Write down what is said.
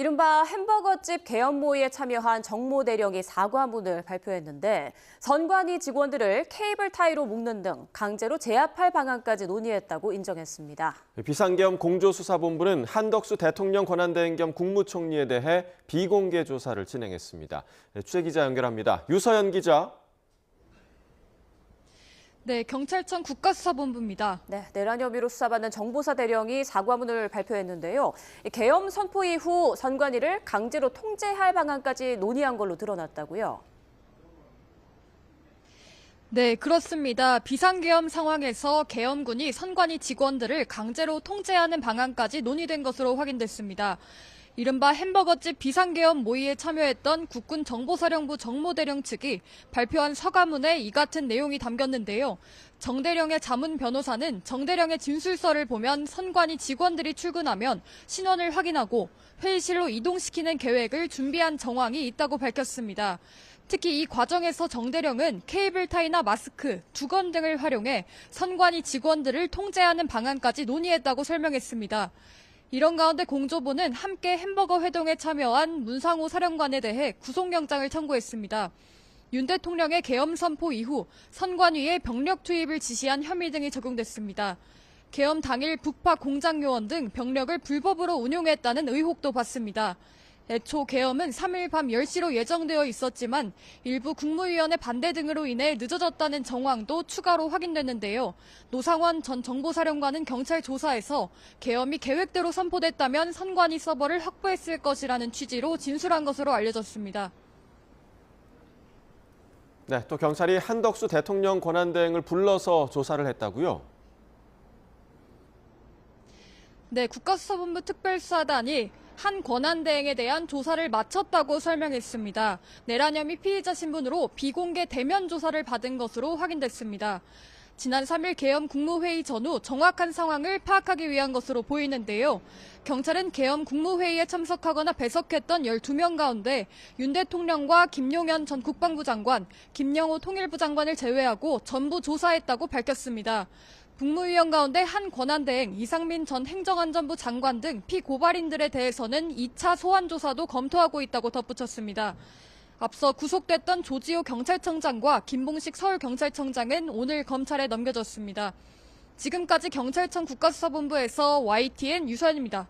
이른바 햄버거집 개업 모의에 참여한 정모대령이 사과문을 발표했는데 선관위 직원들을 케이블 타이로 묶는 등 강제로 제압할 방안까지 논의했다고 인정했습니다. 비상계엄 공조수사본부는 한덕수 대통령 권한대행 겸 국무총리에 대해 비공개 조사를 진행했습니다. 취재기자 연결합니다. 유서연 기자. 네, 경찰청 국가수사본부입니다. 네, 내란 혐의로 수사받는 정보사 대령이 사과문을 발표했는데요. 계엄 선포 이후 선관위를 강제로 통제할 방안까지 논의한 걸로 드러났다고요. 네, 그렇습니다. 비상계엄 상황에서 계엄군이 선관위 직원들을 강제로 통제하는 방안까지 논의된 것으로 확인됐습니다. 이른바 햄버거집 비상계엄 모의에 참여했던 국군정보사령부 정모대령 측이 발표한 사과문에 이 같은 내용이 담겼는데요. 정 대령의 자문 변호사는 정 대령의 진술서를 보면 선관위 직원들이 출근하면 신원을 확인하고 회의실로 이동시키는 계획을 준비한 정황이 있다고 밝혔습니다. 특히 이 과정에서 정 대령은 케이블 타이나 마스크, 두건 등을 활용해 선관위 직원들을 통제하는 방안까지 논의했다고 설명했습니다. 이런 가운데 공조부는 함께 햄버거 회동에 참여한 문상호 사령관에 대해 구속영장을 청구했습니다. 윤 대통령의 계엄 선포 이후 선관위에 병력 투입을 지시한 혐의 등이 적용됐습니다. 계엄 당일 북파 공장 요원 등 병력을 불법으로 운용했다는 의혹도 받습니다. 애초 계엄은 3일 밤 10시로 예정되어 있었지만 일부 국무위원의 반대 등으로 인해 늦어졌다는 정황도 추가로 확인됐는데요. 노상원 전 정보사령관은 경찰 조사에서 계엄이 계획대로 선포됐다면 선관위 서버를 확보했을 것이라는 취지로 진술한 것으로 알려졌습니다. 네, 또 경찰이 한덕수 대통령 권한대행을 불러서 조사를 했다고요? 네, 국가수사본부 특별수사단이 한 권한대행에 대한 조사를 마쳤다고 설명했습니다. 내란 혐의 피의자 신분으로 비공개 대면 조사를 받은 것으로 확인됐습니다. 지난 3일 계엄 국무회의 전후 정확한 상황을 파악하기 위한 것으로 보이는데요. 경찰은 계엄 국무회의에 참석하거나 배석했던 12명 가운데 윤 대통령과 김용현 전 국방부 장관, 김영호 통일부 장관을 제외하고 전부 조사했다고 밝혔습니다. 국무위원 가운데 한 권한대행, 이상민 전 행정안전부 장관 등 피고발인들에 대해서는 2차 소환 조사도 검토하고 있다고 덧붙였습니다. 앞서 구속됐던 조지호 경찰청장과 김봉식 서울경찰청장은 오늘 검찰에 넘겨졌습니다. 지금까지 경찰청 국가수사본부에서 YTN 유서연입니다.